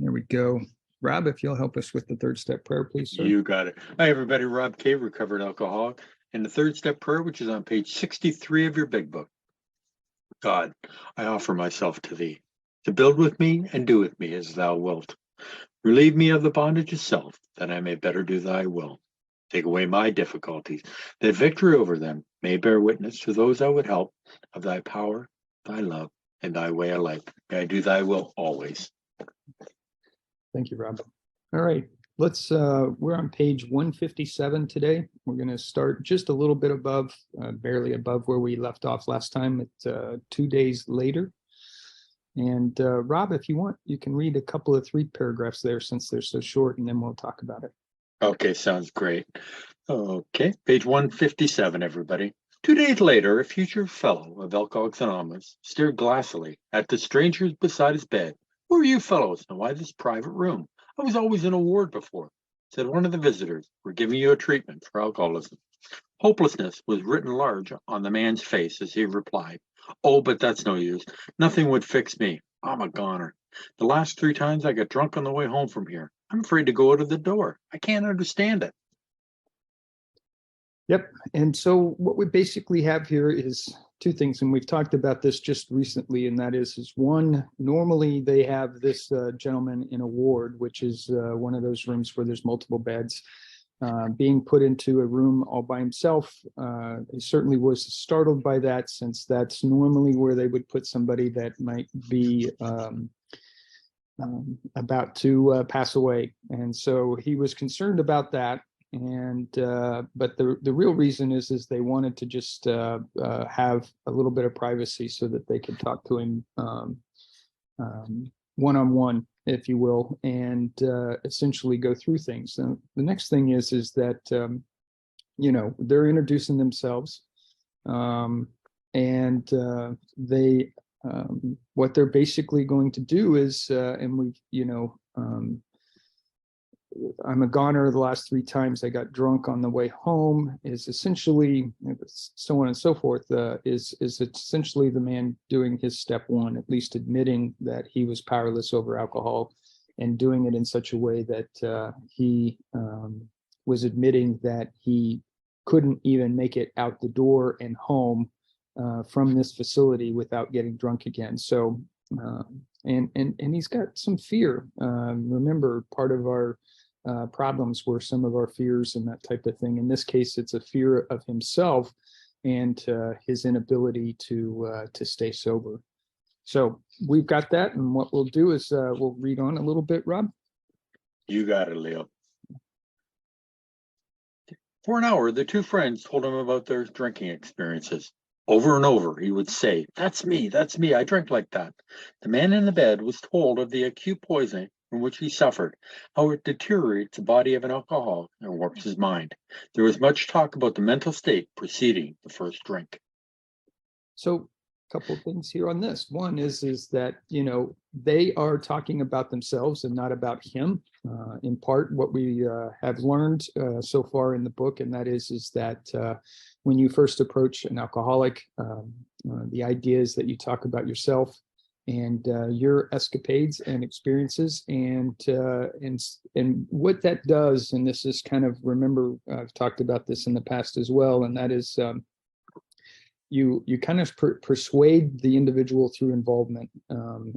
There we go. Rob, if you'll help us with the third step prayer, please, sir. You got it. Hi, everybody. Rob K., recovered alcoholic. And the third step prayer, which is on page 63 of your big book. God, I offer myself to thee, to build with me and do with me as thou wilt. Relieve me of the bondage of self, that I may better do thy will. Take away my difficulties, that victory over them may bear witness to those I would help of thy power, thy love, and thy way of life. May I do thy will always. Thank you, Rob. All right, we're on page 157 today. We're going to start just a little bit above, barely above where we left off last time at 2 days later. And Rob, if you want, you can read a couple of 3 paragraphs there since they're so short, and then we'll talk about it. Okay, sounds great. Okay, page 157, everybody. 2 days later, a future fellow of Alcoholics Anonymous stared glassily at the strangers beside his bed. Who are you fellows, and why this private room? I was always in a ward before, said one of the visitors. We're giving you a treatment for alcoholism. Hopelessness was written large on the man's face as he replied, oh, but that's no use. Nothing would fix me. I'm a goner. The last 3 times I got drunk on the way home from here. I'm afraid to go out of the door. I can't understand it. Yep. And so what we basically have here is 2 things, and we've talked about this just recently, and that is one, normally they have this gentleman in a ward, which is one of those rooms where there's multiple beds, being put into a room all by himself. He certainly was startled by that, since that's normally where they would put somebody that might be about to pass away. And so he was concerned about that. And but the real reason is they wanted to just have a little bit of privacy so that they could talk to him one-on-one, if you will, and essentially go through things. So the next thing is that they're introducing themselves, and they what they're basically going to do is, and we I'm a goner the last 3 times I got drunk on the way home, is essentially, so on and so forth, is essentially the man doing his step 1, at least admitting that he was powerless over alcohol, and doing it in such a way that he was admitting that he couldn't even make it out the door and home from this facility without getting drunk again. So and he's got some fear. Remember, part of our problems were some of our fears and that type of thing. In this case, it's a fear of himself and his inability to stay sober. So we've got that, and what we'll do is we'll read on a little bit, Rob. You got it, Leo. For an hour, the 2 friends told him about their drinking experiences. Over and over, he would say, that's me, I drank like that. The man in the bed was told of the acute poisoning from which he suffered, how it deteriorates the body of an alcoholic and warps his mind. There was much talk about the mental state preceding the first drink. So a couple of things here on this. One is that, they are talking about themselves and not about him. In part, what we have learned so far in the book, and that is that when you first approach an alcoholic, the idea is that you talk about yourself and your escapades and experiences, and what that does. And this is kind of, remember, I've talked about this in the past as well, and that is you kind of persuade the individual through involvement.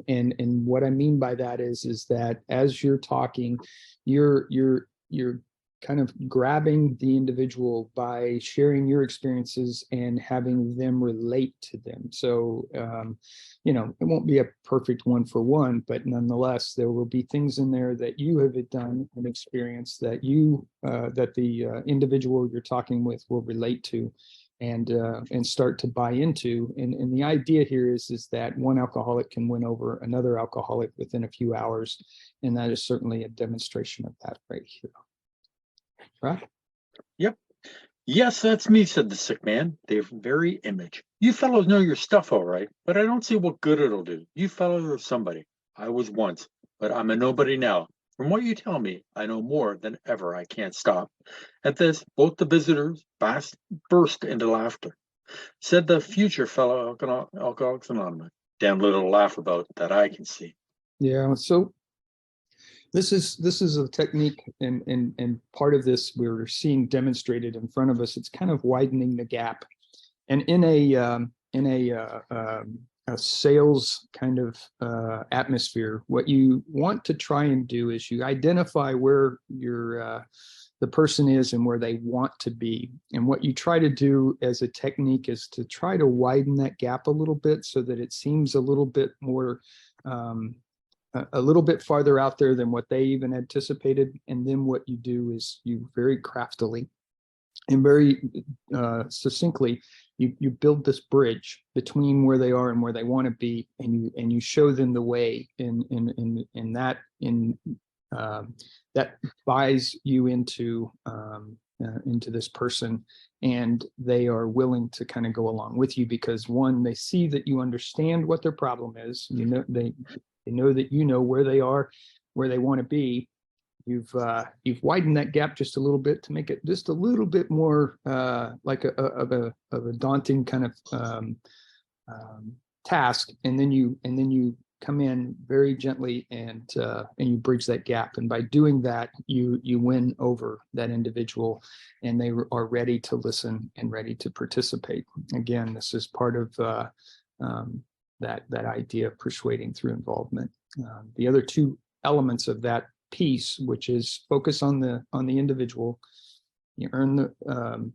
And what I mean by that is that as you're talking, you're kind of grabbing the individual by sharing your experiences and having them relate to them. So, it won't be a perfect 1-for-1, but nonetheless, there will be things in there that you have done and experienced that that the individual you're talking with will relate to and start to buy into. And the idea here is that one alcoholic can win over another alcoholic within a few hours. And that is certainly a demonstration of that right here. Right? Yep. Yes, that's me, said the sick man, their very image. You fellows know your stuff all right, but I don't see what good it'll do. You fellows are somebody. I was once, but I'm a nobody now. From what you tell me, I know more than ever. I can't stop. At this, both the visitors burst into laughter. Said the future fellow Alcoholics Anonymous. Damn little to laugh about that I can see. Yeah, so This is a technique, and part of this we're seeing demonstrated in front of us. It's kind of widening the gap, and in a sales kind of atmosphere, what you want to try and do is you identify where the person is and where they want to be. And what you try to do as a technique is to try to widen that gap a little bit so that it seems a little bit more, a little bit farther out there than what they even anticipated. And then what you do is you very craftily and very succinctly, you build this bridge between where they are and where they want to be, and you show them the way that buys you into this person, and they are willing to kind of go along with you because, one, they see that you understand what their problem is. You know, they know that you know where they are, where they want to be. You've widened that gap just a little bit to make it just a little bit more like a daunting kind of task, and then you come in very gently and you bridge that gap. And by doing that, you win over that individual, and they are ready to listen and ready to participate. Again, this is part of that idea of persuading through involvement. The other two elements of that piece, which is focus on the individual, you earn the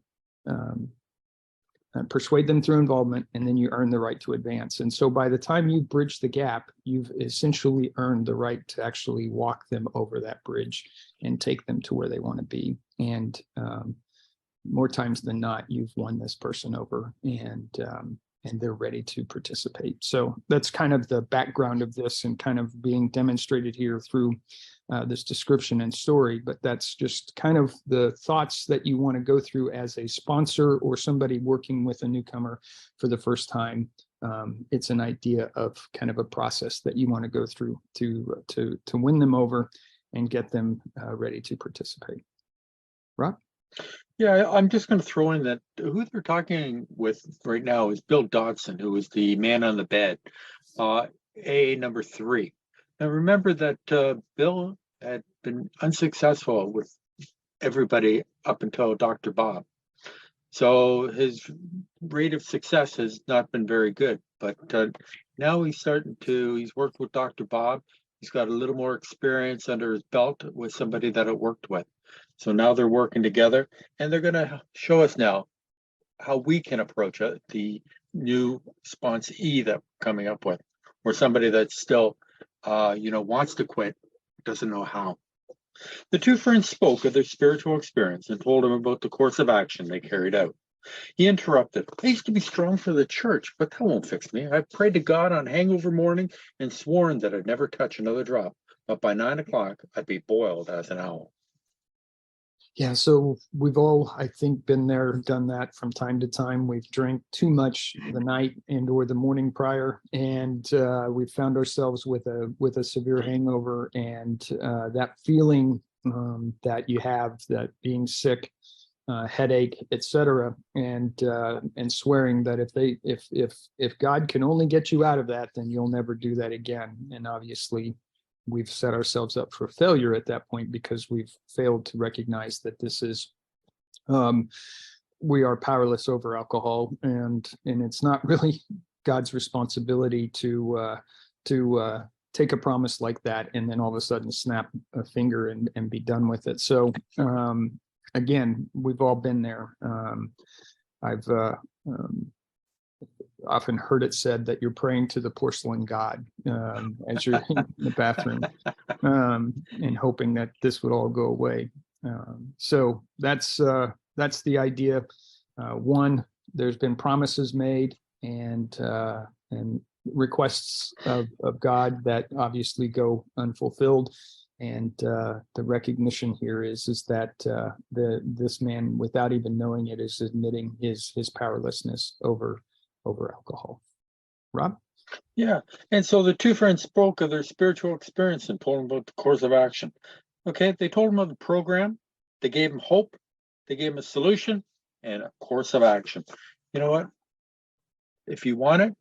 persuade them through involvement, and then you earn the right to advance. And so by the time you bridge the gap, you've essentially earned the right to actually walk them over that bridge and take them to where they want to be. And more times than not, you've won this person over, and they're ready to participate. So that's kind of the background of this, and kind of being demonstrated here through this description and story. But that's just kind of the thoughts that you want to go through as a sponsor or somebody working with a newcomer for the first time. It's an idea of kind of a process that you want to go through to win them over and get them ready to participate. Rob? Yeah, I'm just going to throw in that who they're talking with right now is Bill Dodson, who is the man on the bed, A number 3. Now remember that Bill had been unsuccessful with everybody up until Dr. Bob. So his rate of success has not been very good, but now he's worked with Dr. Bob. He's got a little more experience under his belt with somebody that it worked with. So now they're working together, and they're going to show us now how we can approach the new sponsee that we're coming up with, or somebody that's still, wants to quit, doesn't know how. The two friends spoke of their spiritual experience and told him about the course of action they carried out. He interrupted. I used to be strong for the church, but that won't fix me. I've prayed to God on hangover morning and sworn that I'd never touch another drop, but by 9 o'clock, I'd be boiled as an owl. Yeah, so we've all, I think, been there, done that from time to time. We've drank too much the night and or the morning prior, and we found ourselves with a severe hangover, and that feeling that you have, that being sick, headache, etc., and swearing that if God can only get you out of that, then you'll never do that again. And obviously, we've set ourselves up for failure at that point, because we've failed to recognize that this is we are powerless over alcohol, and it's not really God's responsibility to take a promise like that and then all of a sudden snap a finger and be done with it. So again, we've all been there. I've often heard it said that you're praying to the porcelain god as you're in the bathroom, and hoping that this would all go away. So that's the idea. One, there's been promises made and requests of God that obviously go unfulfilled. And the recognition here is that this man, without even knowing it, is admitting his powerlessness over alcohol. Rob? Yeah, and so the two friends spoke of their spiritual experience and told him about the course of action. Okay, they told him of the program, they gave him hope, they gave him a solution, and a course of action. You know what? If you want it,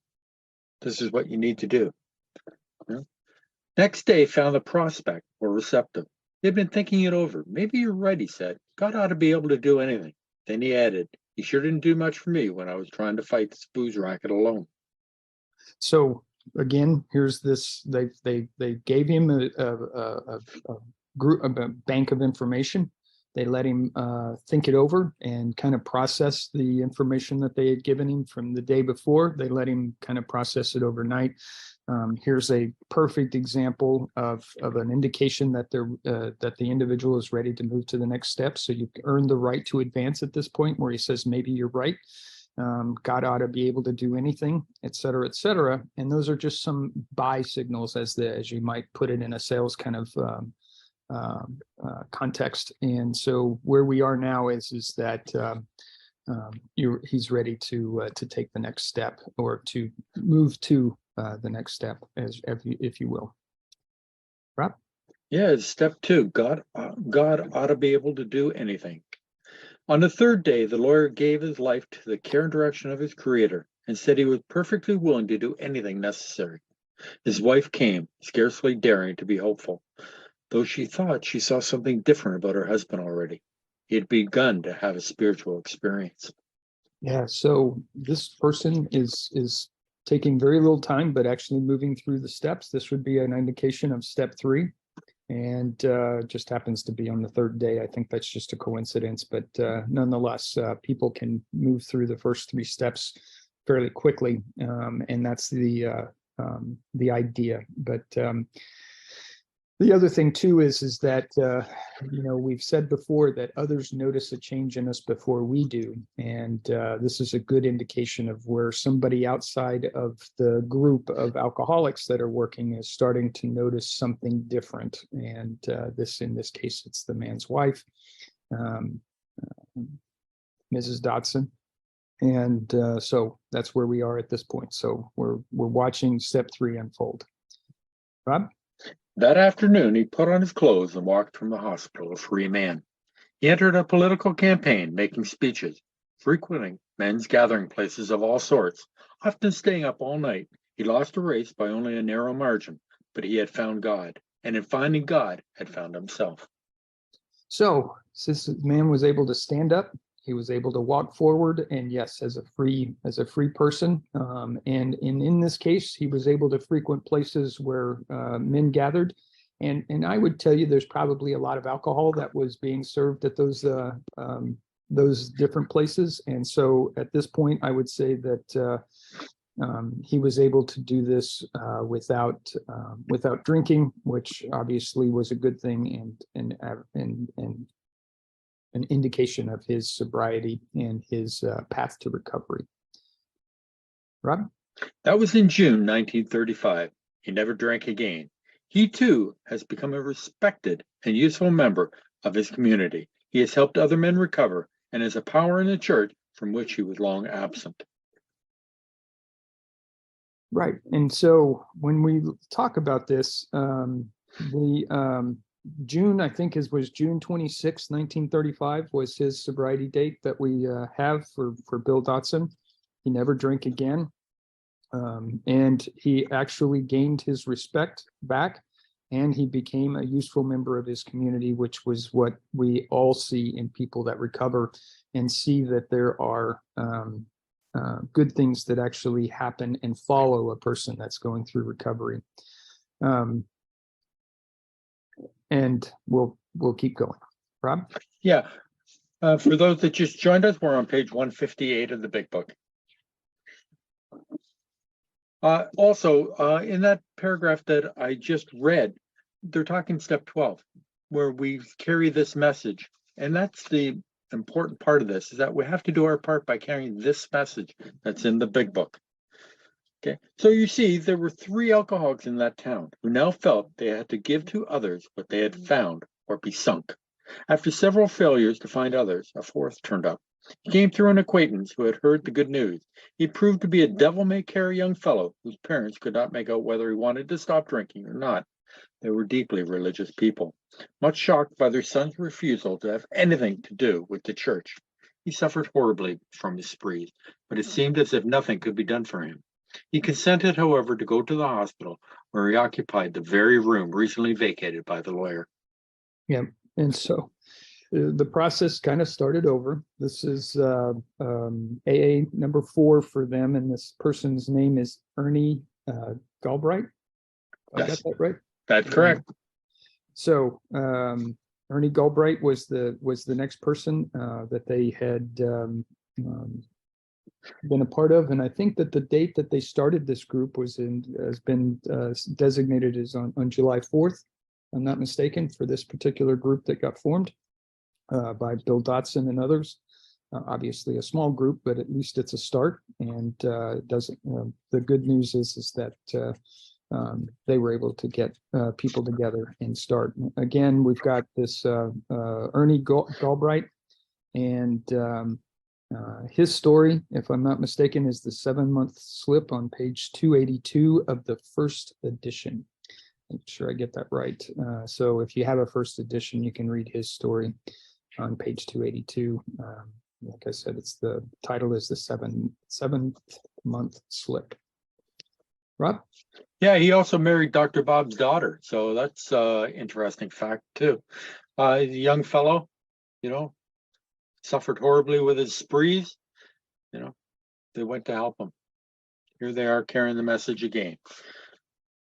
this is what you need to do. Next day found the prospect more receptive. He had been thinking it over. Maybe you're right, he said. God ought to be able to do anything. Then he added, he sure didn't do much for me when I was trying to fight this booze racket alone. So again, here's this, they gave him a group, a bank of information. They let him think it over and kind of process the information that they had given him from the day before. They let him kind of process it overnight. Here's a perfect example of an indication that that the individual is ready to move to the next step. So you earn the right to advance at this point, where he says, maybe you're right. God ought to be able to do anything, et cetera, et cetera. And those are just some buy signals, as you might put it in a sales kind of context. And so where we are now is that he's ready to take the next step, or to move to the next step, if you will. Rob? Yeah, it's step 2. God ought to be able to do anything. On the third day, the lawyer gave his life to the care and direction of his Creator and said he was perfectly willing to do anything necessary. His wife came, scarcely daring to be hopeful, though she thought she saw something different about her husband already. He had begun to have a spiritual experience. Yeah, so this person is taking very little time, but actually moving through the steps. This would be an indication of step 3, and just happens to be on the third day. I think that's just a coincidence, but nonetheless, people can move through the first 3 steps fairly quickly, and that's the idea. But the other thing too is that we've said before that others notice a change in us before we do, and this is a good indication of where somebody outside of the group of alcoholics that are working is starting to notice something different. And in this case, it's the man's wife, Mrs. Dotson. And so that's where we are at this point. So we're watching step 3 unfold. Rob? That afternoon, he put on his clothes and walked from the hospital a free man. He entered a political campaign, making speeches, frequenting men's gathering places of all sorts, often staying up all night. He lost a race by only a narrow margin, but he had found God, and in finding God, had found himself. So this man was able to stand up. He was able to walk forward, and yes, as a free person. And in this case, he was able to frequent places where men gathered. And I would tell you, there's probably a lot of alcohol that was being served at those different places. And so at this point, I would say that he was able to do this without drinking, which obviously was a good thing, and an indication of his sobriety and his path to recovery. Rob? That was in June 1935. He never drank again. He too has become a respected and useful member of his community. He has helped other men recover and is a power in the church from which he was long absent. Right. And so when we talk about this, June, I think was June 26, 1935 was his sobriety date that we have for Bill Dotson. He never drank again. And he actually gained his respect back, and he became a useful member of his community, which was what we all see in people that recover and see that there are good things that actually happen and follow a person that's going through recovery. And we'll keep going. Rob? Yeah. For those that just joined us, we're on page 158 of the big book. Also, in that paragraph that I just read, they're talking step 12, where we carry this message. And that's the important part of this, is that we have to do our part by carrying this message that's in the big book. Okay, so you see, there were 3 alcoholics in that town who now felt they had to give to others what they had found or be sunk. After several failures to find others, a 4th turned up. He came through an acquaintance who had heard the good news. He proved to be a devil-may-care young fellow whose parents could not make out whether he wanted to stop drinking or not. They were deeply religious people, much shocked by their son's refusal to have anything to do with the church. He suffered horribly from his sprees, but it seemed as if nothing could be done for him. He consented, however, to go to the hospital, where he occupied the very room recently vacated by the lawyer. Yeah, and so the process kind of started over. This is AA number 4 for them, and this person's name is Ernie Galbraith. I got Yes. that right? That's correct. So Ernie Galbraith was the next person that they had been a part of, and I think that the date that they started this group has been designated as on July 4th. I'm not mistaken, for this particular group that got formed by Bill Dotson and others. Obviously a small group, but at least it's a start. And the good news is that they were able to get people together and start. Again, we've got this Ernie Galbraith, and his story, if I'm not mistaken, is the 7-month slip on page 282 of the first edition. Make sure I get that right. So if you have a first edition, you can read his story on page 282. Like I said, the title is the 7th-month slip. Rob? Yeah, he also married Dr. Bob's daughter. So that's interesting fact too. The young fellow, suffered horribly with his sprees. They went to help him. Here they are carrying the message again.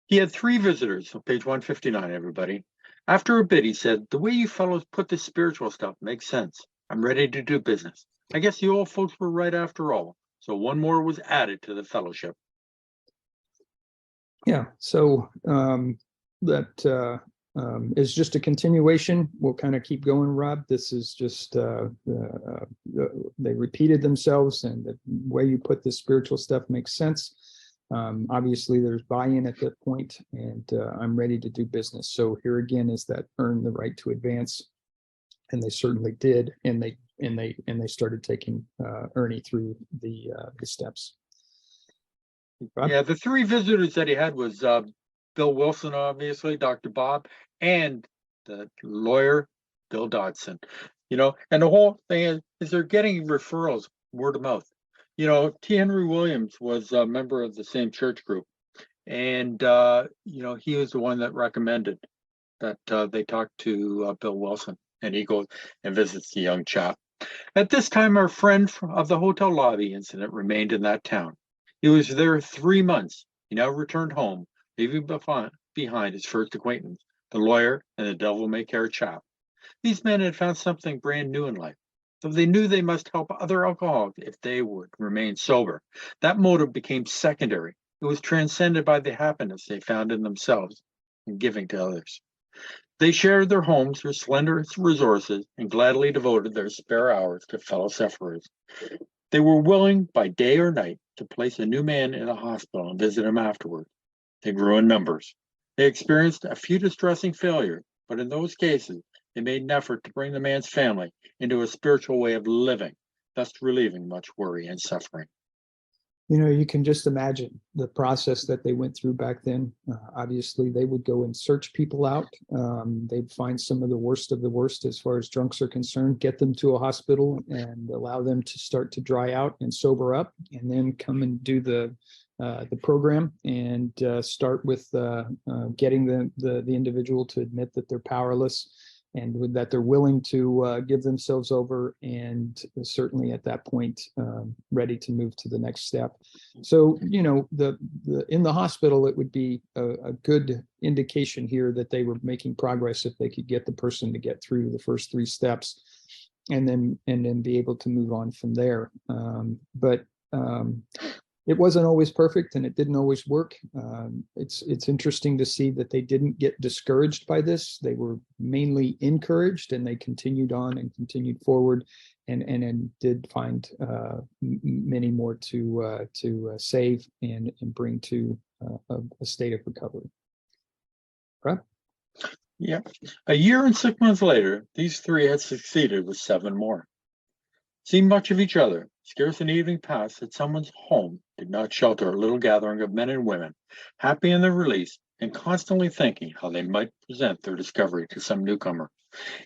He had 3 visitors on page 159, everybody. After a bit, he said, "The way you fellows put this spiritual stuff makes sense. I'm ready to do business. I guess the old folks were right after all." So one more was added to the fellowship. Yeah, so that is just a continuation. We'll kind of keep going, Rob. This is just, they repeated themselves, and the way you put this spiritual stuff makes sense. Obviously, there's buy-in at that point, and I'm ready to do business. So here again is that earn the right to advance, and they certainly did, and they started taking Ernie through the steps. Rob? Yeah, the 3 visitors that he had was Bill Wilson, obviously, Dr. Bob, and the lawyer, Bill Dotson. And the whole thing is they're getting referrals word of mouth. T. Henry Williams was a member of the same church group, and he was the one that recommended that they talk to Bill Wilson, and he goes and visits the young chap. At this time, our friend of the hotel lobby incident remained in that town. He was there 3 months. He now returned home, leaving behind his first acquaintance, the lawyer and the devil-may-care chap. These men had found something brand new in life. So they knew they must help other alcoholics if they would remain sober. That motive became secondary. It was transcended by the happiness they found in themselves and giving to others. They shared their homes, their slender resources, and gladly devoted their spare hours to fellow sufferers. They were willing, by day or night, to place a new man in a hospital and visit him afterward. They grew in numbers. They experienced a few distressing failures, but in those cases, they made an effort to bring the man's family into a spiritual way of living, thus relieving much worry and suffering. You can just imagine the process that they went through back then. Obviously, they would go and search people out. They'd find some of the worst as far as drunks are concerned, get them to a hospital and allow them to start to dry out and sober up, and then come and do the program and start with getting the individual to admit that they're powerless, and that they're willing to give themselves over, and certainly at that point ready to move to the next step. So the in the hospital, it would be a good indication here that they were making progress if they could get the person to get through the first 3 steps, and then be able to move on from there. But it wasn't always perfect, and it didn't always work. It's interesting to see that they didn't get discouraged by this. They were mainly encouraged, and they continued on and continued forward, and did find many more to save and bring to a state of recovery. Right? Yeah. A year and 6 months later, these 3 had succeeded with 7 more. Seeing much of each other, scarce an evening passed that someone's home did not shelter a little gathering of men and women, happy in their release and constantly thinking how they might present their discovery to some newcomer.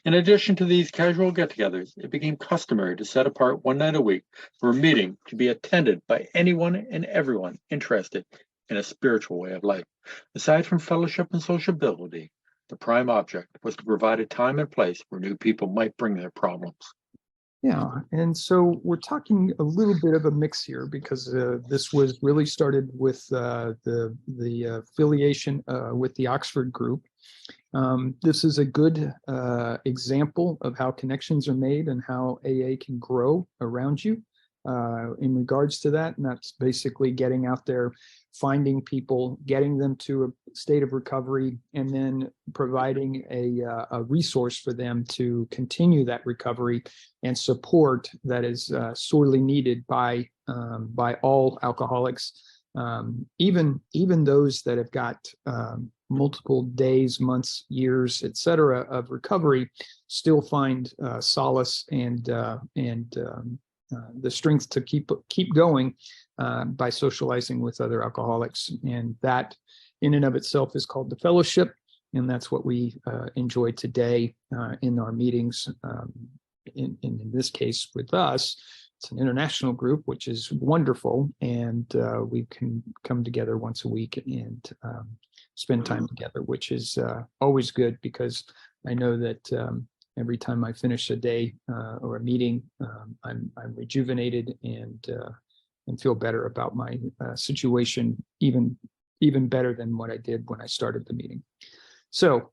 In addition to these casual get-togethers, it became customary to set apart one night a week for a meeting to be attended by anyone and everyone interested in a spiritual way of life. Aside from fellowship and sociability, the prime object was to provide a time and place where new people might bring their problems. Yeah, and so we're talking a little bit of a mix here because this was really started with the affiliation with the Oxford group. This is a good example of how connections are made and how AA can grow around you in regards to that. And that's basically getting out there, finding people, getting them to a state of recovery, and then providing a resource for them to continue that recovery and support that is sorely needed by all alcoholics, even those that have got multiple days, months, years, etc., of recovery, still find solace and the strength to keep going by socializing with other alcoholics. And that in and of itself is called the fellowship. And that's what we enjoy today in our meetings. In this case with us, it's an international group, which is wonderful. And we can come together once a week and spend time together, which is always good, because I know that every time I finish a day or a meeting, I'm rejuvenated and feel better about my situation, even better than what I did when I started the meeting. So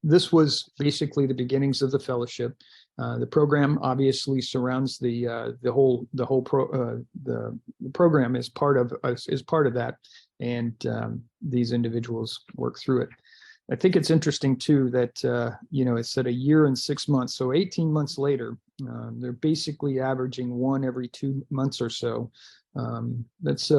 this was basically the beginnings of the fellowship. The program obviously surrounds the program is part of that, and these individuals work through it. I think it's interesting too that it said a year and 6 months, so 18 months later, they're basically averaging one every 2 months or so. That's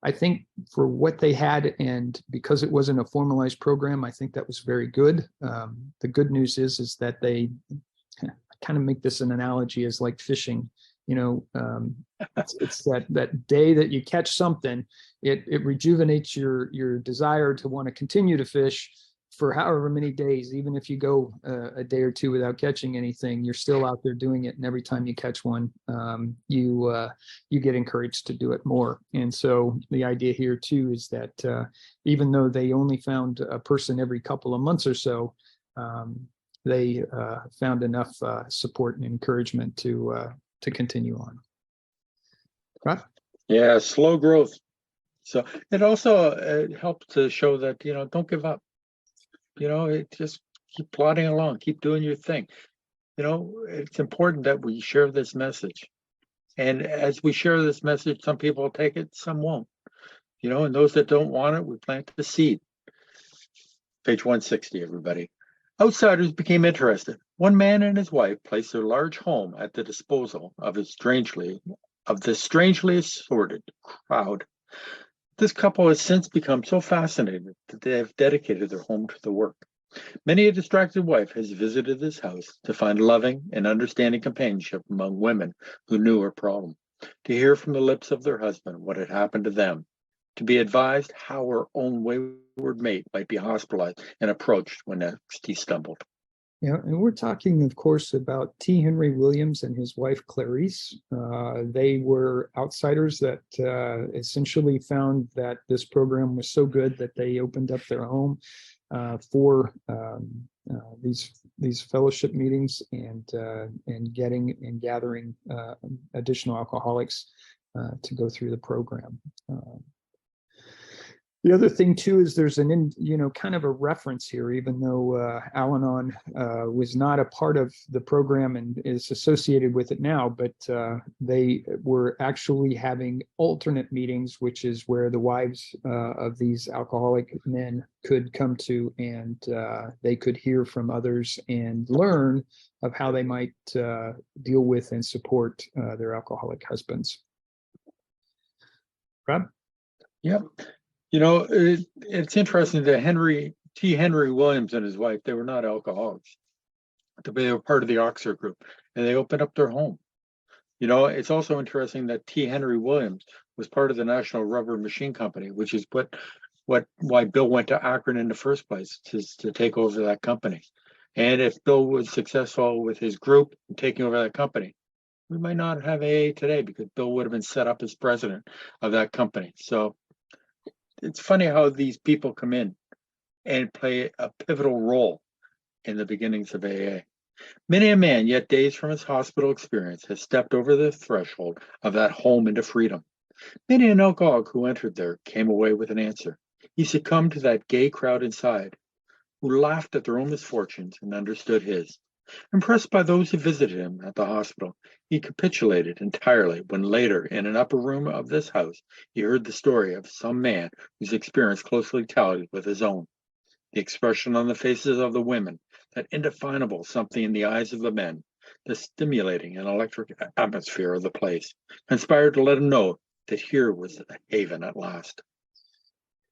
I think for what they had, and because it wasn't a formalized program, I think that was very good. The good news is that they kind of make this an analogy as like fishing. It's that day that you catch something, it rejuvenates your desire to want to continue to fish for however many days. Even if you go a day or two without catching anything, you're still out there doing it. And every time you catch one, you get encouraged to do it more. And so the idea here too is that even though they only found a person every couple of months or so, they found enough support and encouragement to continue on. Right? Yeah, slow growth. So it also helps to show that, don't give up. It just keep plodding along, keep doing your thing. It's important that we share this message. And as we share this message, some people will take it, some won't. And those that don't want it, we plant the seed. Page 160, everybody. Outsiders became interested. One man and his wife placed their large home at the disposal of the strangely assorted crowd. This couple has since become so fascinated that they have dedicated their home to the work. Many a distracted wife has visited this house to find loving and understanding companionship among women who knew her problem, to hear from the lips of their husband what had happened to them, to be advised how her own wayward mate might be hospitalized and approached when next he stumbled. Yeah, and we're talking, of course, about T. Henry Williams and his wife, Clarice. They were outsiders that essentially found that this program was so good that they opened up their home for these fellowship meetings and gathering additional alcoholics to go through the program. The other thing too is there's kind of a reference here, even though Al-Anon was not a part of the program and is associated with it now, but they were actually having alternate meetings, which is where the wives of these alcoholic men could come to, and they could hear from others and learn of how they might deal with and support their alcoholic husbands. Rob? Yep. It's interesting that T. Henry Williams and his wife, they were not alcoholics. They were part of the Oxford group, and they opened up their home. It's also interesting that T. Henry Williams was part of the National Rubber Machine Company, which is why Bill went to Akron in the first place, to take over that company. And if Bill was successful with his group taking over that company, we might not have AA today because Bill would have been set up as president of that company. So it's funny how these people come in and play a pivotal role in the beginnings of AA. Many a man, yet days from his hospital experience, has stepped over the threshold of that home into freedom. Many an alcoholic who entered there came away with an answer. He succumbed to that gay crowd inside, who laughed at their own misfortunes and understood his. Impressed by those who visited him at the hospital, he capitulated entirely when later, in an upper room of this house, he heard the story of some man whose experience closely tallied with his own. The expression on the faces of the women, that indefinable something in the eyes of the men, the stimulating and electric atmosphere of the place, conspired to let him know that here was a haven at last.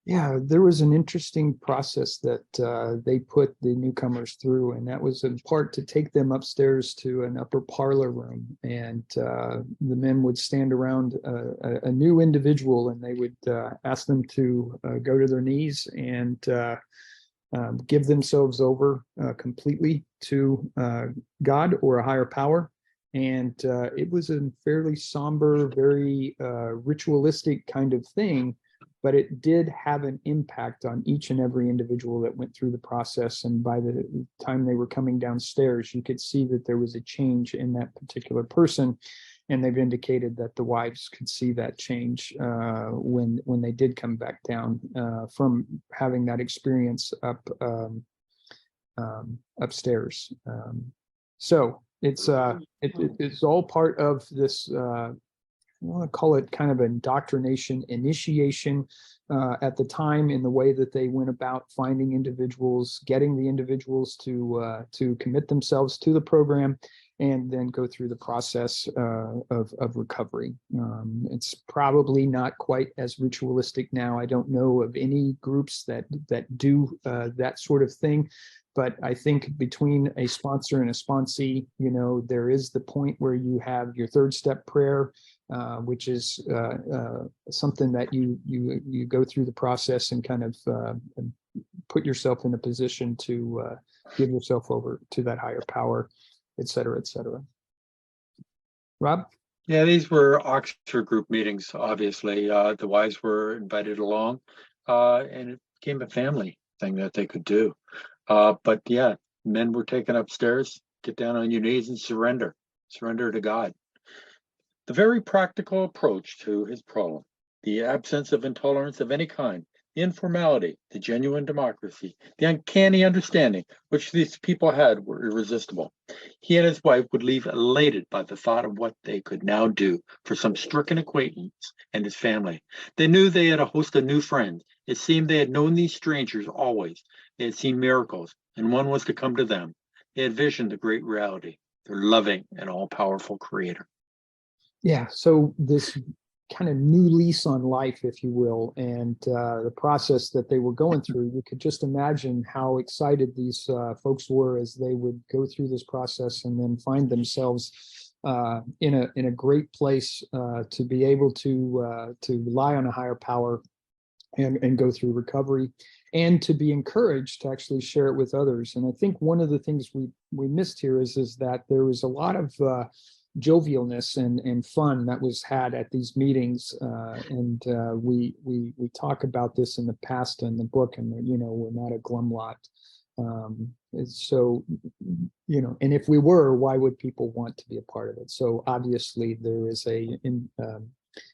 Yeah, there was an interesting process that they put the newcomers through, and that was in part to take them upstairs to an upper parlor room. And the men would stand around a new individual, and they would ask them to go to their knees and give themselves over completely to God or a higher power. And it was a fairly somber, very ritualistic kind of thing, but it did have an impact on each and every individual that went through the process. And by the time they were coming downstairs, you could see that there was a change in that particular person. And they've indicated that the wives could see that change when they did come back down from having that experience upstairs. So it's all part of this. I want to call it kind of indoctrination, initiation at the time in the way that they went about finding individuals, getting the individuals to commit themselves to the program, and then go through the process of recovery. It's probably not quite as ritualistic now. I don't know of any groups that do that sort of thing. But I think between a sponsor and a sponsee, there is the point where you have your third step prayer, which is something that you go through the process and kind of put yourself in a position to give yourself over to that higher power, et cetera, et cetera. Rob? Yeah, these were Oxford group meetings, obviously. The wives were invited along, and it became a family thing that they could do. But yeah, men were taken upstairs, get down on your knees and surrender to God. The very practical approach to his problem, the absence of intolerance of any kind, the informality, the genuine democracy, the uncanny understanding which these people had were irresistible. He and his wife would leave elated by the thought of what they could now do for some stricken acquaintance and his family. They knew they had a host of new friends. It seemed they had known these strangers always. They had seen miracles, and one was to come to them. They had visioned the great reality, their loving and all-powerful creator. Yeah, so this kind of new lease on life, if you will, and the process that they were going through, you could just imagine how excited these folks were as they would go through this process and then find themselves in a great place to be able to rely on a higher power and go through recovery, and to be encouraged to actually share it with others. And I think one of the things we missed here is that there was a lot of jovialness and fun that was had at these meetings, and we talk about this in the past in the book, and we're not a glum lot. So and if we were, why would people want to be a part of it? So obviously there is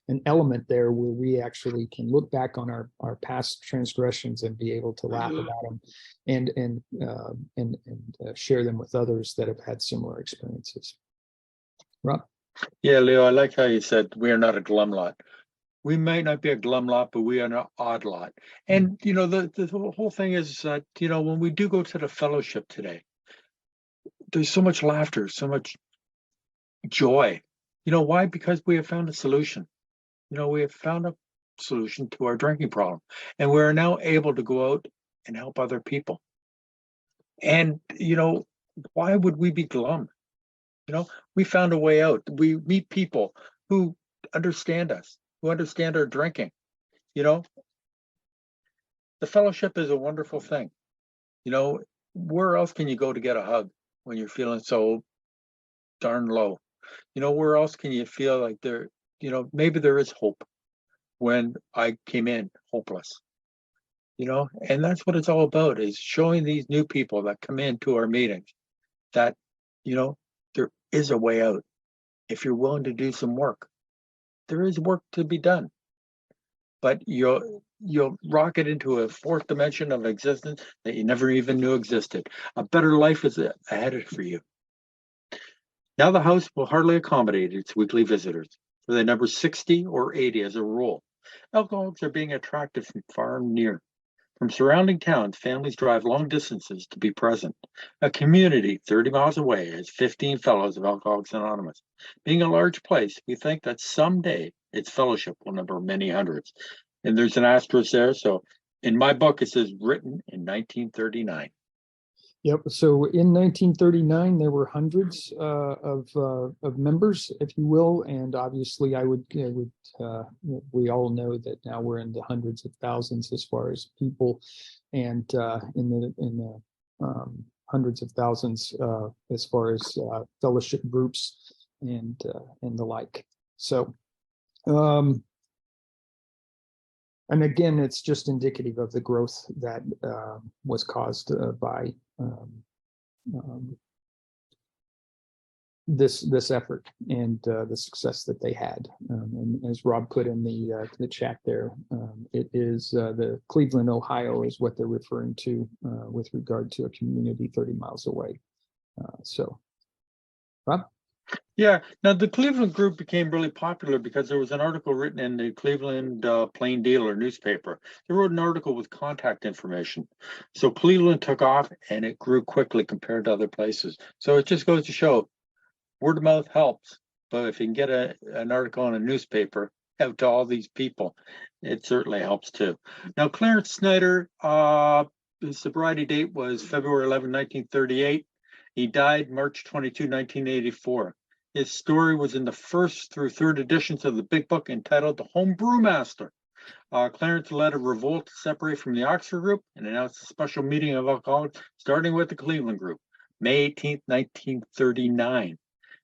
an element there where we actually can look back on our past transgressions and be able to laugh about them and share them with others that have had similar experiences. Rob? Yeah, Leo, I like how you said we are not a glum lot. We might not be a glum lot, but we are an odd lot. And the whole thing is that when we do go to the fellowship today, there's so much laughter, so much joy. Why? Because we have found a solution. We have found a solution to our drinking problem, and we're now able to go out and help other people. And why would we be glum? We found a way out. We meet people who understand us, who understand our drinking. The fellowship is a wonderful thing. Where else can you go to get a hug when you're feeling so darn low? Where else can you feel like maybe there is hope when I came in hopeless, and that's what it's all about, is showing these new people that come into our meetings that, there is a way out. If you're willing to do some work, there is work to be done, but you'll rocket into a fourth dimension of existence that you never even knew existed. A better life is ahead for you. Now the house will hardly accommodate its weekly visitors, for they number 60 or 80 as a rule. Alcoholics are being attracted from far and near. From surrounding towns, families drive long distances to be present. A community 30 miles away has 15 fellows of Alcoholics Anonymous. Being a large place, we think that someday its fellowship will number many hundreds. And there's an asterisk there. So in my book, it says written in 1939. Yep. So in 1939, there were hundreds of members, if you will, and obviously, we all know that now we're in the hundreds of thousands as far as people, and in the hundreds of thousands as far as fellowship groups and the like. So. And again, it's just indicative of the growth that was caused by this effort and the success that they had. And as Rob put in the chat there, it is the Cleveland, Ohio, is what they're referring to with regard to a community 30 miles away. So, Rob. Yeah, now the Cleveland group became really popular because there was an article written in the Cleveland Plain Dealer newspaper. They wrote an article with contact information. So Cleveland took off and it grew quickly compared to other places. So it just goes to show word of mouth helps. But if you can get an article in a newspaper out to all these people, it certainly helps too. Now, Clarence Snyder, his sobriety date was February 11, 1938. He died March 22, 1984. His story was in the first through third editions of the Big Book entitled The Home Brewmaster. Clarence led a revolt to separate from the Oxford group and announced a special meeting of alcoholics, starting with the Cleveland group, May 18, 1939.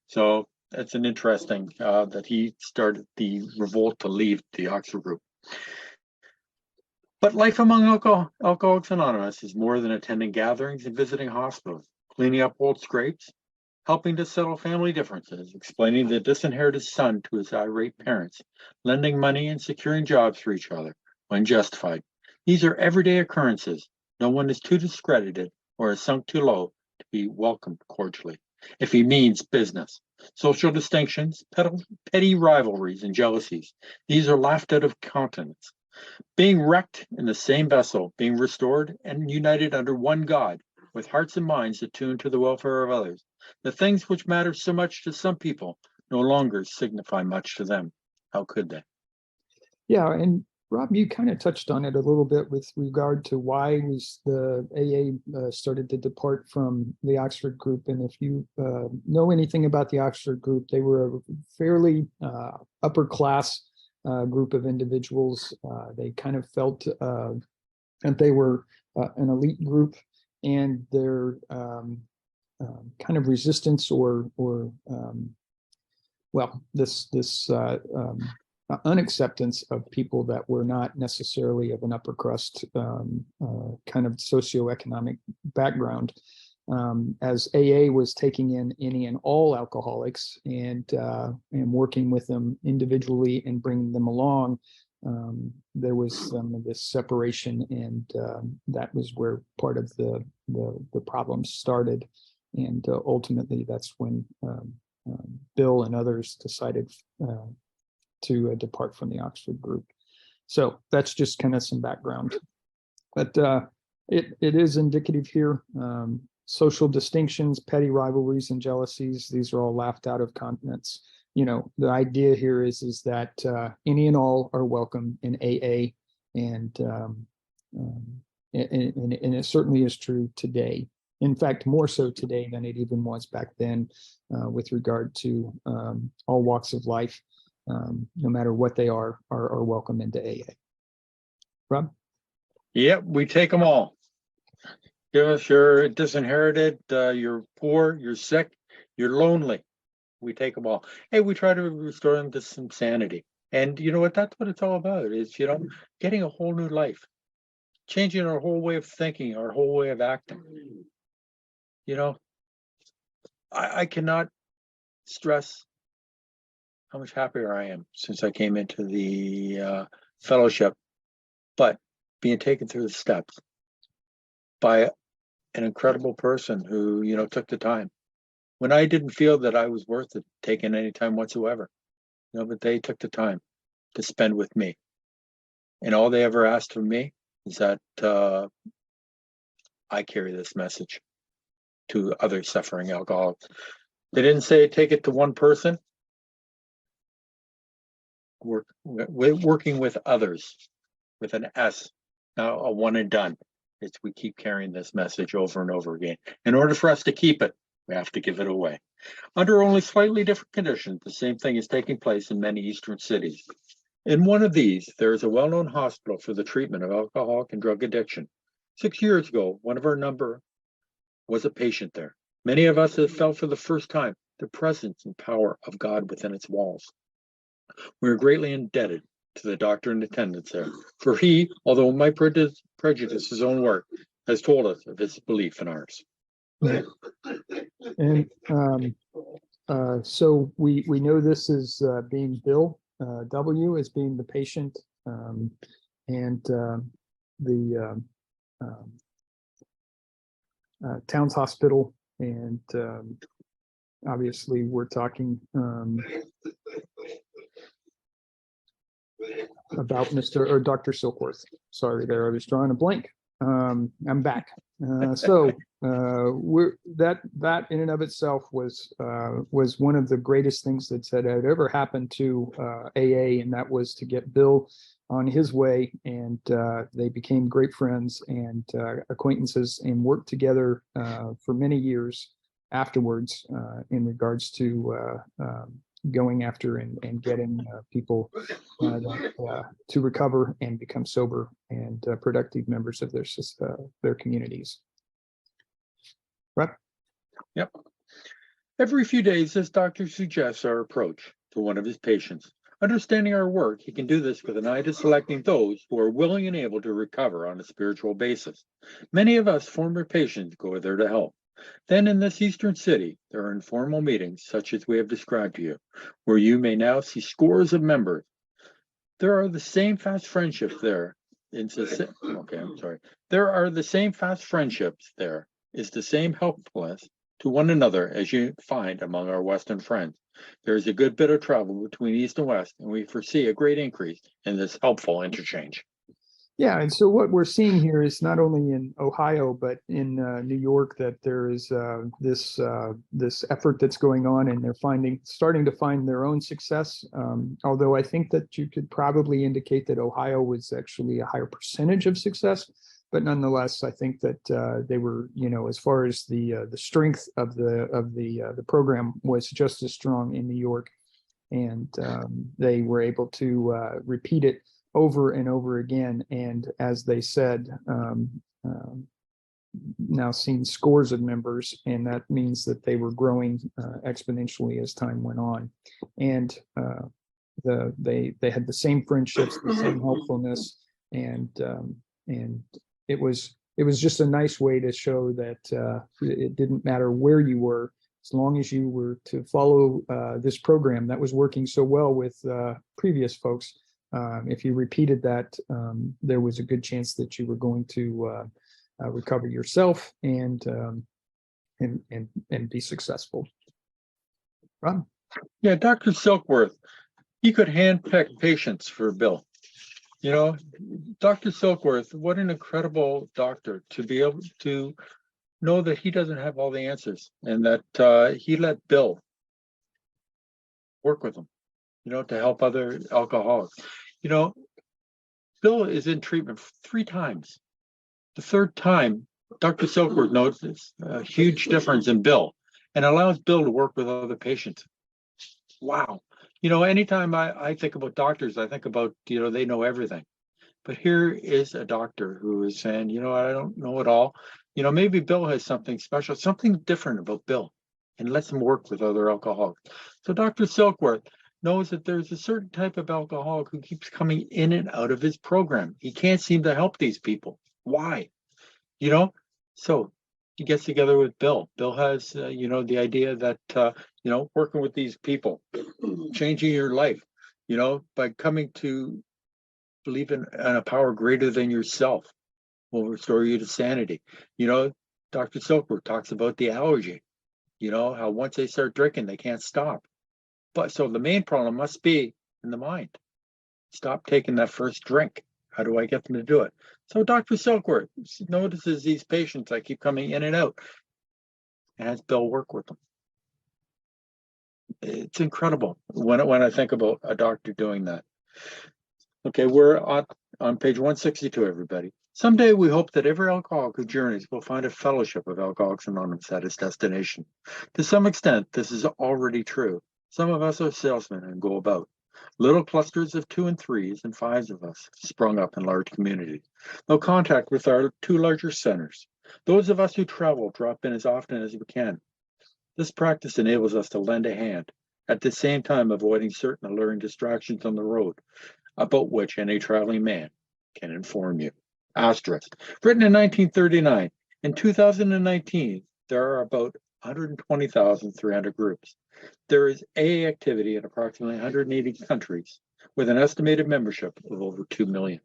So that's an interesting that he started the revolt to leave the Oxford group. But life among Alcoholics Anonymous is more than attending gatherings and visiting hospitals, cleaning up old scrapes, helping to settle family differences, explaining the disinherited son to his irate parents, lending money and securing jobs for each other when justified. These are everyday occurrences. No one is too discredited or is sunk too low to be welcomed cordially. If he means business, social distinctions, petty rivalries, and jealousies, these are laughed out of countenance. Being wrecked in the same vessel, being restored and united under one God, with hearts and minds attuned to the welfare of others, the things which matter so much to some people no longer signify much to them. How could they? Yeah, and Rob, you kind of touched on it a little bit with regard to why the AA started to depart from the Oxford group. And if you know anything about the Oxford group, they were a fairly upper class group of individuals. They kind of felt that they were an elite group, and their kind of resistance or this unacceptance of people that were not necessarily of an upper crust kind of socioeconomic background. As AA was taking in any and all alcoholics and working with them individually and bringing them along, there was some of this separation, and that was where part of the problems started. And ultimately, that's when Bill and others decided to depart from the Oxford group. So that's just kind of some background. But it is indicative here. Social distinctions, petty rivalries, and jealousies, these are all laughed out of countenance. The idea here is that any and all are welcome in AA, and it certainly is true today. In fact, more so today than it even was back then, with regard to all walks of life, no matter what they are welcome into AA. Rob? Yep, we take them all. If you're disinherited, you're poor, you're sick, you're lonely. We take them all. Hey, we try to restore them to some sanity. And you know what? That's what it's all about is, getting a whole new life, changing our whole way of thinking, our whole way of acting. You know, I cannot stress how much happier I am since I came into the fellowship, but being taken through the steps by an incredible person who, took the time when I didn't feel that I was worth it taking any time whatsoever. But they took the time to spend with me. And all they ever asked from me is that I carry this message to other suffering alcoholics. They didn't say take it to one person. Working with others with an S, not a one and done. It's we keep carrying this message over and over again. In order for us to keep it, we have to give it away. Under only slightly different conditions, the same thing is taking place in many eastern cities. In one of these, there is a well-known hospital for the treatment of alcoholic and drug addiction. 6 years ago, one of our number was a patient there. Many of us have felt for the first time the presence and power of God within its walls. We are greatly indebted to the doctor in attendance there, for he, although might prejudice his own work, has told us of his belief in ours. And so we know this is being Bill W. as being the patient, and the Towns Hospital, and obviously we're talking about Mr. or Dr. Silkworth. Sorry there, I was drawing a blank. I'm back. So that in and of itself was one of the greatest things that had ever happened to AA, and that was to get Bill on his way, and they became great friends and acquaintances, and worked together for many years afterwards in regards to going after and getting people to recover and become sober and productive members of their communities. Right? Yep. Every few days, this doctor suggests our approach to one of his patients. Understanding our work, he can do this with an eye to selecting those who are willing and able to recover on a spiritual basis. Many of us former patients go there to help. Then in this eastern city, there are informal meetings such as we have described to you, where you may now see scores of members. There are the same fast friendships there. There are the same fast friendships there. Is the same helpfulness to one another as you find among our Western friends. There is a good bit of travel between East and West, and we foresee a great increase in this helpful interchange. Yeah, and so what we're seeing here is not only in Ohio, but in New York, that there is this effort that's going on, and they're starting to find their own success. Although I think that you could probably indicate that Ohio was actually a higher percentage of success, but nonetheless, I think that they were, as far as the strength of the program was just as strong in New York, and they were able to repeat it over and over again. And as they said, now seen scores of members, and that means that they were growing exponentially as time went on. And they had the same friendships, the same helpfulness, and it was just a nice way to show that it didn't matter where you were, as long as you were to follow this program that was working so well with previous folks. If you repeated that, there was a good chance that you were going to recover yourself and be successful. Rob? Yeah, Dr. Silkworth, he could handpick patients for Bill. Dr. Silkworth, what an incredible doctor to be able to know that he doesn't have all the answers, and that he let Bill work with him, to help other alcoholics. Bill is in treatment 3 times. The 3rd time, Dr. Silkworth notices a huge difference in Bill and allows Bill to work with other patients. Wow. Anytime I think about doctors, I think about, they know everything. But here is a doctor who is saying, I don't know it all. Maybe Bill has something special, something different about Bill. and lets them work with other alcoholics. So Dr. Silkworth knows that there's a certain type of alcoholic who keeps coming in and out of his program. He can't seem to help these people. Why? You know, so he gets together with Bill. Bill has, the idea that, working with these people, changing your life, by coming to believe in a power greater than yourself will restore you to sanity. Dr. Silkworth talks about the allergy, how once they start drinking, they can't stop. But so the main problem must be in the mind. Stop taking that first drink. How do I get them to do it? So Dr. Silkworth notices these patients that keep coming in and out and has Bill work with them. It's incredible when I think about a doctor doing that. Okay, we're on page 162, everybody. Someday we hope that every alcoholic who journeys will find a fellowship of Alcoholics Anonymous at his destination. To some extent, this is already true. Some of us are salesmen and go about. Little clusters of 2 and 3s and 5s of us sprung up in large communities. No contact with our 2 larger centers. Those of us who travel drop in as often as we can. This practice enables us to lend a hand, at the same time avoiding certain alluring distractions on the road, about which any traveling man can inform you. Asterisk. Written in 1939, in 2019, there are about 120,300 groups. There is AA activity in approximately 180 countries, with an estimated membership of over 2 million.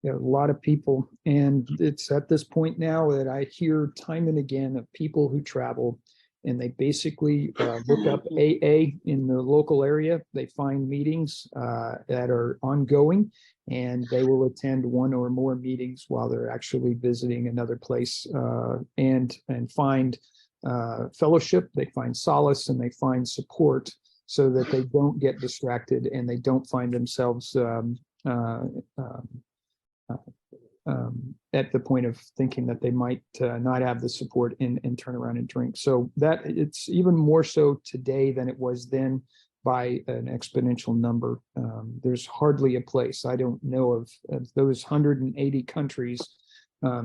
Yeah, a lot of people. And it's at this point now that I hear time and again of people who travel and they basically look up AA in the local area. They find meetings that are ongoing, and they will attend one or more meetings while they're actually visiting another place and find fellowship, they find solace, and they find support so that they don't get distracted and they don't find themselves at the point of thinking that they might not have the support and turn around and drink. So that it's even more so today than it was then by an exponential number. There's hardly a place, I don't know of those 180 countries.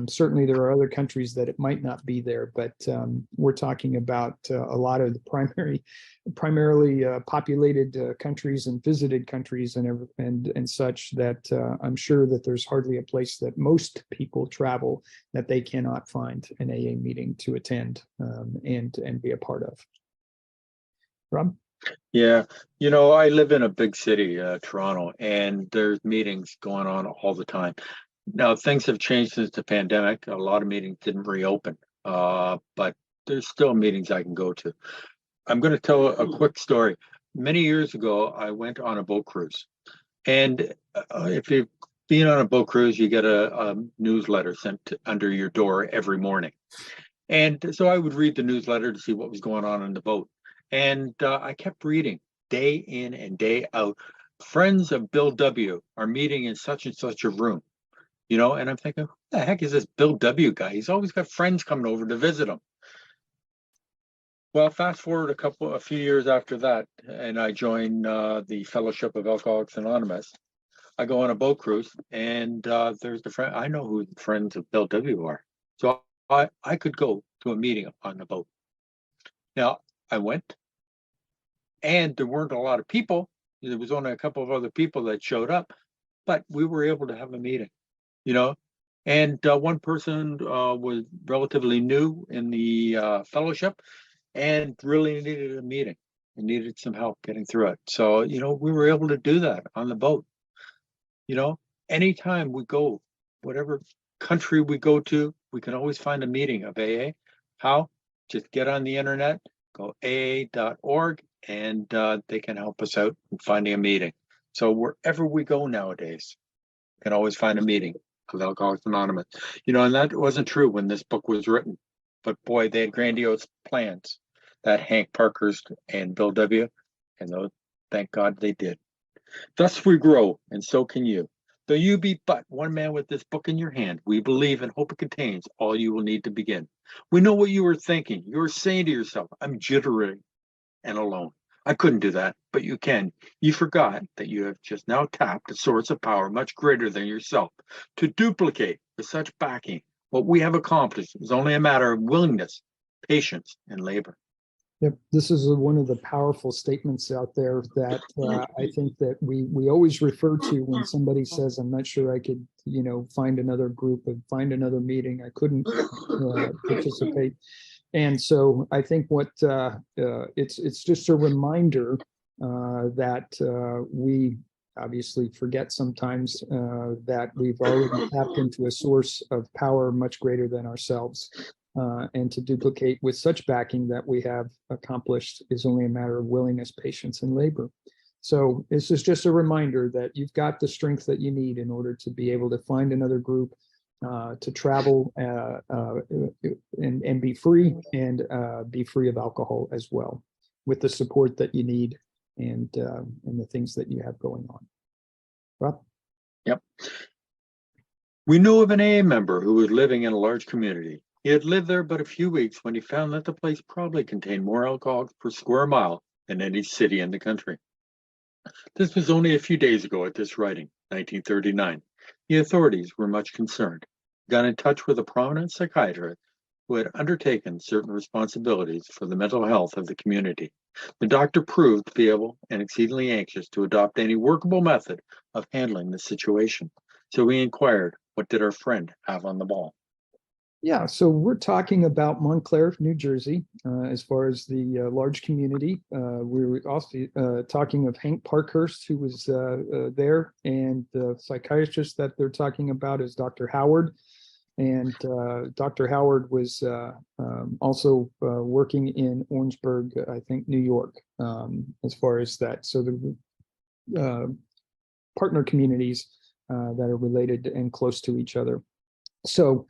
Certainly there are other countries that it might not be there, but we're talking about a lot of the primarily populated countries and visited countries and such that I'm sure that there's hardly a place that most people travel that they cannot find an AA meeting to attend and be a part of. Rob? Yeah, I live in a big city, Toronto, and there's meetings going on all the time. Now, things have changed since the pandemic. A lot of meetings didn't reopen, but there's still meetings I can go to. I'm going to tell a quick story. Many years ago, I went on a boat cruise. And if you've been on a boat cruise, you get a newsletter sent under your door every morning. And so I would read the newsletter to see what was going on the boat. And I kept reading day in and day out. Friends of Bill W. are meeting in such and such a room. And I'm thinking, who the heck is this Bill W. guy? He's always got friends coming over to visit him. Well, fast forward a few years after that, and I join the Fellowship of Alcoholics Anonymous. I go on a boat cruise, and there's the friend. I know who the friends of Bill W. are. So I could go to a meeting on the boat. Now, I went, and there weren't a lot of people. There was only a couple of other people that showed up, but we were able to have a meeting. And one person was relatively new in the fellowship and really needed a meeting and needed some help getting through it. So, we were able to do that on the boat. Anytime we go, whatever country we go to, we can always find a meeting of AA. How? Just get on the internet, go aa.org, and they can help us out in finding a meeting. So wherever we go nowadays, we can always find a meeting of Alcoholics Anonymous. And that wasn't true when this book was written. But boy, they had grandiose plans, that Hank Parkhurst and Bill W. And those, thank God they did. Thus we grow, and so can you. Though you be but one man with this book in your hand, we believe and hope it contains all you will need to begin. We know what you were thinking. You were saying to yourself, I'm jittery and alone. I couldn't do that, but you can. You forgot that you have just now tapped a source of power much greater than yourself. To duplicate with such backing what we have accomplished is only a matter of willingness, patience, and labor. Yep, this is one of the powerful statements out there that I think that we always refer to when somebody says, "I'm not sure I could, find another group and find another meeting. I couldn't participate." And so I think what it's just a reminder that we obviously forget sometimes that we've already tapped into a source of power much greater than ourselves. And to duplicate with such backing that we have accomplished is only a matter of willingness, patience, and labor. So this is just a reminder that you've got the strength that you need in order to be able to find another group, to travel and be free, and be free of alcohol as well, with the support that you need and the things that you have going on. Rob? Yep. We know of an AA member who was living in a large community. He had lived there but a few weeks when he found that the place probably contained more alcohol per square mile than any city in the country. This was only a few days ago at this writing, 1939. The authorities were much concerned, got in touch with a prominent psychiatrist who had undertaken certain responsibilities for the mental health of the community. The doctor proved to be able and exceedingly anxious to adopt any workable method of handling the situation. So we inquired, what did our friend have on the ball? Yeah, so we're talking about Montclair, New Jersey, as far as the large community. We were also talking of Hank Parkhurst, who was there, and the psychiatrist that they're talking about is Dr. Howard. And Dr. Howard was also working in Orangeburg, I think, New York, as far as that. So the partner communities that are related and close to each other. So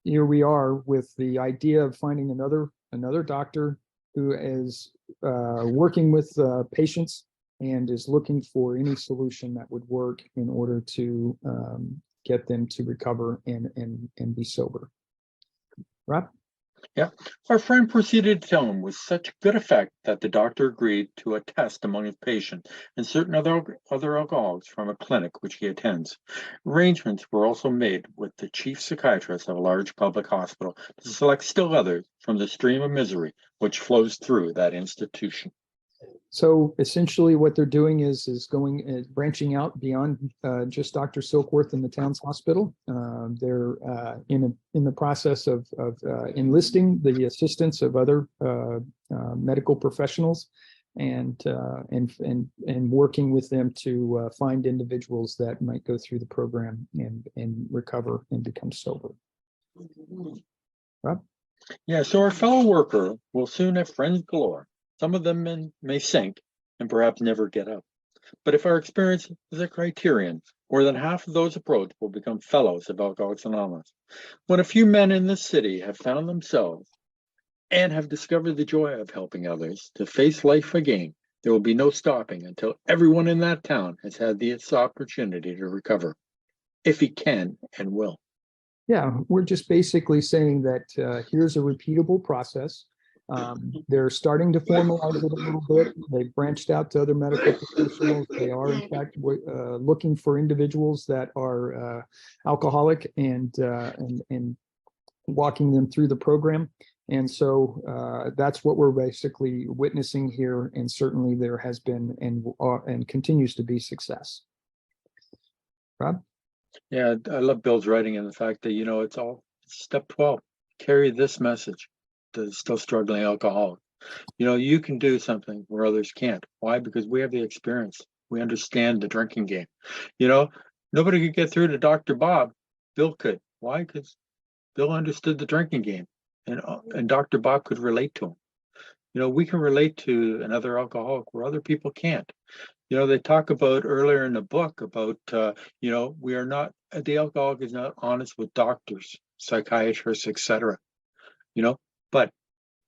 here we are with the idea of finding another doctor who is working with patients and is looking for any solution that would work in order to get them to recover and be sober. Rob? Yeah, our friend proceeded to tell him with such good effect that the doctor agreed to a test among his patients and certain other alcoholics from a clinic which he attends. Arrangements were also made with the chief psychiatrist of a large public hospital to select still others from the stream of misery which flows through that institution. So essentially what they're doing is going branching out beyond just Dr. Silkworth in the town's hospital. They're in the process of enlisting the assistance of other medical professionals and working with them to find individuals that might go through the program and recover and become sober. Rob? Yeah, so our fellow worker will soon have friends galore. Some of them may sink and perhaps never get up. But if our experience is a criterion, more than half of those approached will become fellows of Alcoholics Anonymous. When a few men in this city have found themselves and have discovered the joy of helping others to face life again, there will be no stopping until everyone in that town has had this opportunity to recover, if he can and will. Yeah, we're just basically saying that here's a repeatable process. They're starting to formalize it a little bit. They've branched out to other medical professionals. They are, in fact, looking for individuals that are alcoholic and walking them through the program. And so that's what we're basically witnessing here. And certainly there has been and continues to be success. Rob? Yeah, I love Bill's writing and the fact that, it's all step 12. Carry this message to still struggling alcoholic. You can do something where others can't. Why? Because we have the experience. We understand the drinking game. Nobody could get through to Dr. Bob. Bill could. Why? Because Bill understood the drinking game, and Dr. Bob could relate to him. We can relate to another alcoholic where other people can't. They talk about earlier in the book about, we are not, the alcoholic is not honest with doctors, psychiatrists, etc. But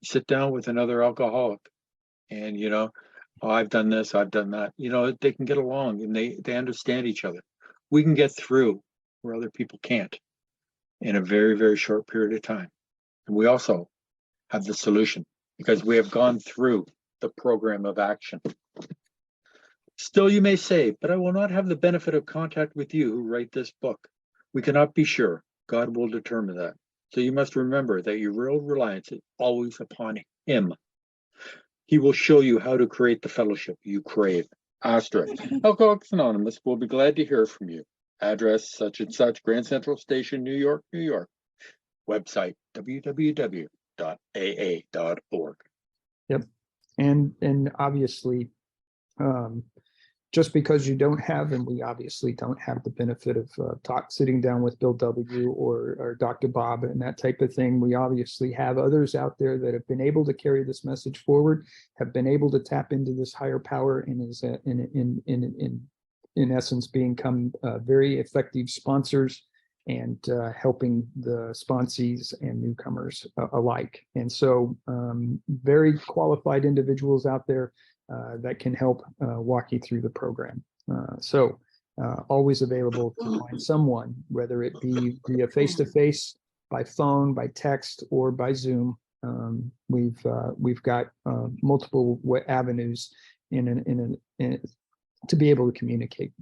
sit down with another alcoholic and, oh, I've done this, I've done that. They can get along and they understand each other. We can get through where other people can't in a very, very short period of time. And we also have the solution because we have gone through the program of action. Still, you may say, but I will not have the benefit of contact with you who write this book. We cannot be sure. God will determine that. So you must remember that your real reliance is always upon Him. He will show you how to create the fellowship you crave. Asterisk. Alcoholics Anonymous will be glad to hear from you. Address such and such, Grand Central Station, New York, New York. Website www.aa.org. Yep. And obviously, just because you don't have, and we obviously don't have the benefit of sitting down with Bill W. or Dr. Bob and that type of thing, we obviously have others out there that have been able to carry this message forward, have been able to tap into this higher power, and is in essence become very effective sponsors and helping the sponsees and newcomers alike. And so very qualified individuals out there that can help walk you through the program. So always available to find someone, whether it be via face-to-face, by phone, by text, or by Zoom. We've got multiple avenues to be able to communicate.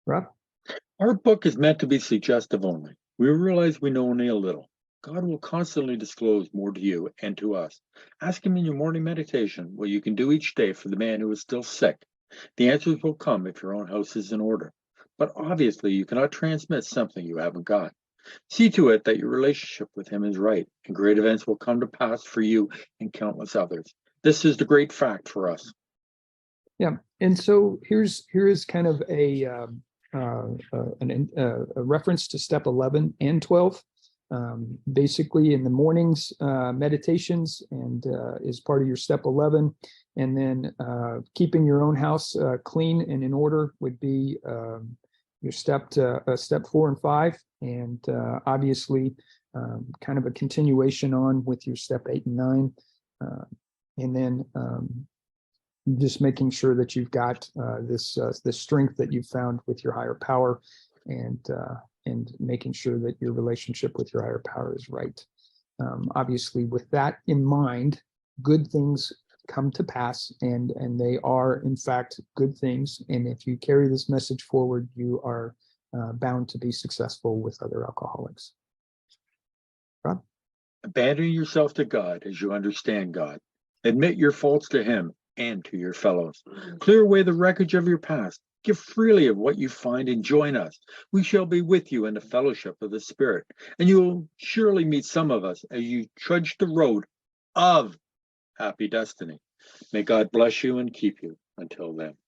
Rob? Our book is meant to be suggestive only. We realize we know only a little. God will constantly disclose more to you and to us. Ask him in your morning meditation what you can do each day for the man who is still sick. The answers will come if your own house is in order. But obviously, you cannot transmit something you haven't got. See to it that your relationship with him is right, and great events will come to pass for you and countless others. This is the great fact for us. Yeah, and so here is kind of a reference to step 11 and 12. Basically in the mornings, meditations, and is part of your step 11. And then keeping your own house clean and in order would be your step 4 and 5. And obviously kind of a continuation on with your step 8 and 9. And then just making sure that you've got this strength that you've found with your higher power, and making sure that your relationship with your higher power is right. Obviously, with that in mind, good things come to pass, and they are, in fact, good things. And if you carry this message forward, you are bound to be successful with other alcoholics. Rob? Abandon yourself to God as you understand God. Admit your faults to him and to your fellows. Clear away the wreckage of your past. Give freely of what you find and join us. We shall be with you in the fellowship of the Spirit, and you will surely meet some of us as you trudge the road of happy destiny. May God bless you and keep you until then.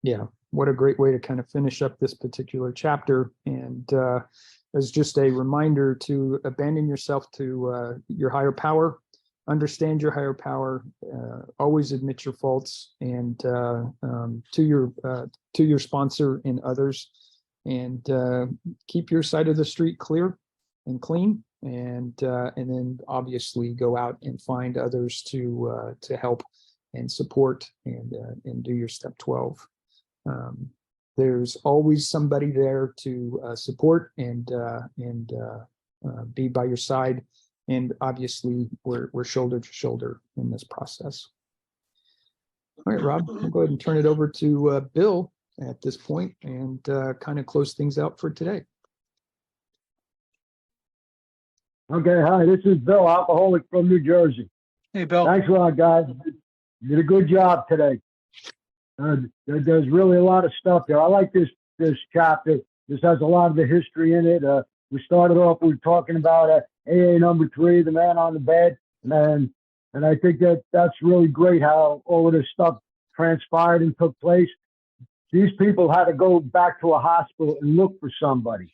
Yeah, what a great way to kind of finish up this particular chapter. And as just a reminder to abandon yourself to your higher power, understand your higher power, always admit your faults, and to your sponsor and others, and keep your side of the street clear and clean, and then obviously go out and find others to help and support, and do your step 12. There's always somebody there to support and be by your side. And obviously, we're shoulder to shoulder in this process. All right, Rob, I'll go ahead and turn it over to Bill at this point and kind of close things out for today. Okay, hi, this is Bill, alcoholic from New Jersey. Hey, Bill. Thanks a lot, guys. You did a good job today. There's really a lot of stuff there. I like this chapter. This has a lot of the history in it. We started off, we were talking about AA number 3, the man on the bed. And I think that's really great how all of this stuff transpired and took place. These people had to go back to a hospital and look for somebody.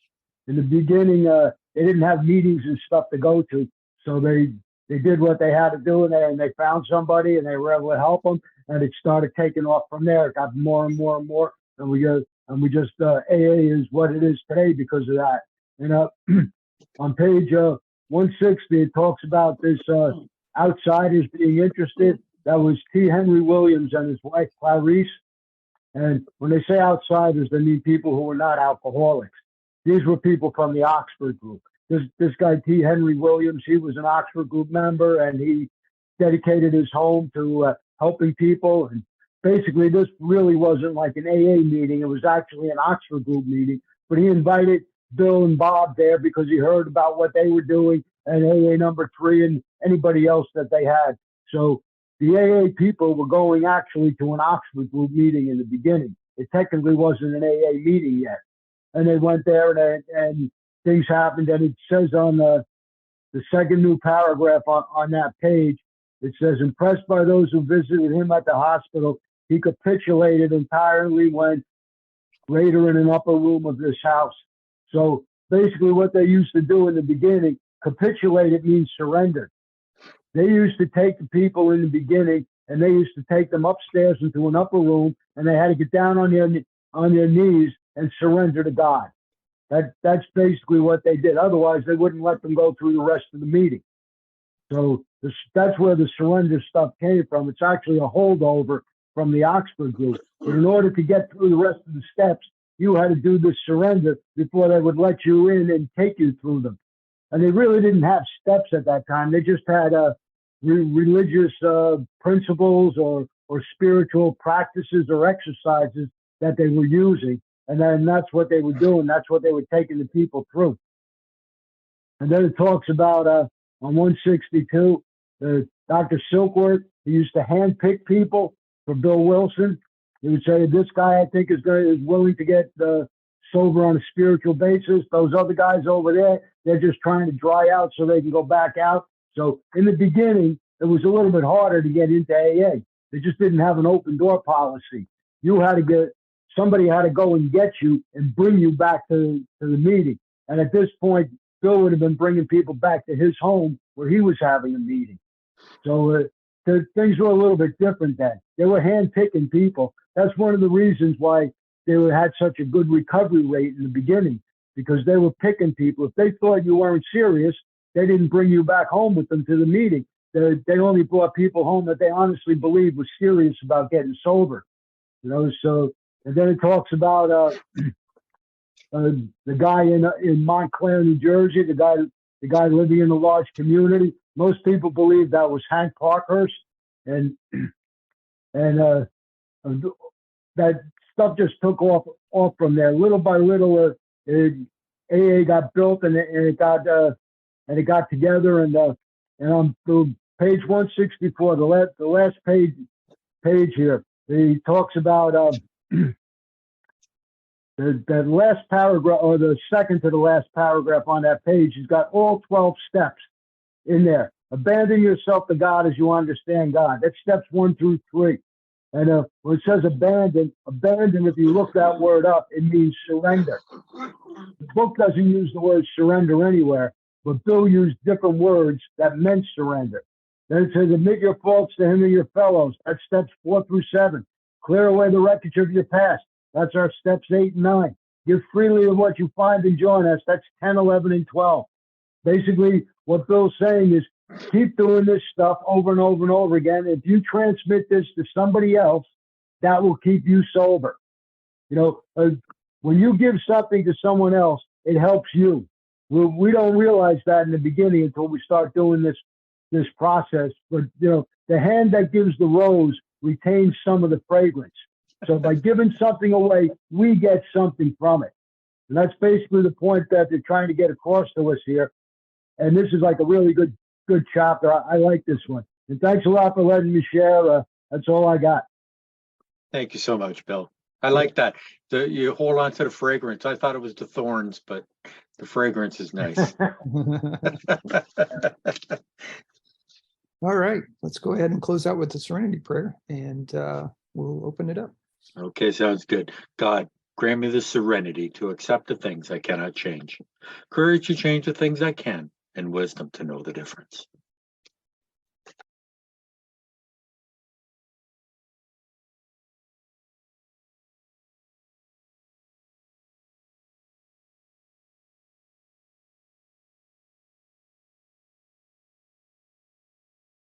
In the beginning, they didn't have meetings and stuff to go to. So they did what they had to do, and they found somebody, and they were able to help them. And it started taking off from there. It got more and more and more. And we just AA is what it is today because of that. And on page 160, it talks about this outsiders being interested. That was T. Henry Williams and his wife Clarice. And when they say outsiders, they mean people who were not alcoholics. These were people from the Oxford group. This guy T. Henry Williams, he was an Oxford group member, and he dedicated his home to helping people. And basically, this really wasn't like an AA meeting. It was actually an Oxford group meeting. But he invited Bill and Bob there because he heard about what they were doing, and AA number 3 and anybody else that they had. So the AA people were going actually to an Oxford group meeting in the beginning. It technically wasn't an AA meeting yet. And they went there and things happened. And it says on the second new paragraph on that page, it says, impressed by those who visited him at the hospital, he capitulated entirely when later in an upper room of this house. So basically what they used to do in the beginning, capitulated means surrender. They used to take the people in the beginning and they used to take them upstairs into an upper room, and they had to get down on their knees and surrender to God. That's basically what they did. Otherwise, they wouldn't let them go through the rest of the meeting. So that's where the surrender stuff came from. It's actually a holdover from the Oxford group. But in order to get through the rest of the steps, you had to do the surrender before they would let you in and take you through them. And they really didn't have steps at that time. They just had religious principles or spiritual practices or exercises that they were using. And then that's what they were doing. That's what they were taking the people through. And then it talks about on 162, Dr. Silkworth, he used to handpick people for Bill Wilson. He would say, this guy I think is willing to get sober on a spiritual basis. Those other guys over there, they're just trying to dry out so they can go back out. So in the beginning, it was a little bit harder to get into AA. They just didn't have an open door policy. Somebody had to go and get you and bring you back to the meeting. And at this point, Bill would have been bringing people back to his home where he was having a meeting. So things were a little bit different then. They were hand-picking people. That's one of the reasons why they had such a good recovery rate in the beginning, because they were picking people. If they thought you weren't serious, they didn't bring you back home with them to the meeting. They only brought people home that they honestly believed was serious about getting sober. So, and then it talks about the guy in Montclair, New Jersey, the guy living in a large community. Most people believe that was Hank Parkhurst, and that stuff just took off from there. Little by little, AA got built and it got together. And on page 164, the last page here, he talks about the last paragraph, or the second to the last paragraph on that page. He's got all 12 steps in there. Abandon yourself to God as you understand God. That's steps 1 through 3. And when it says abandon, if you look that word up, it means surrender. The book doesn't use the word surrender anywhere, but Bill used different words that meant surrender. Then it says, admit your faults to him and your fellows. That's steps 4 through 7. Clear away the wreckage of your past. That's our steps 8 and 9. Give freely of what you find and join us. That's 10, 11, and 12. Basically, what Bill's saying is keep doing this stuff over and over and over again. If you transmit this to somebody else, that will keep you sober. When you give something to someone else, it helps you. We don't realize that in the beginning until we start doing this process. But, the hand that gives the rose retains some of the fragrance. So by giving something away, we get something from it. And that's basically the point that they're trying to get across to us here. And this is like a really good chapter. I like this one. And thanks a lot for letting me share. That's all I got. Thank you so much, Bill. I like that. You hold on to the fragrance. I thought it was the thorns, but the fragrance is nice. All right, let's go ahead and close out with the Serenity Prayer, and we'll open it up. Okay, sounds good. God, grant me the serenity to accept the things I cannot change, courage to change the things I can, and wisdom to know the difference.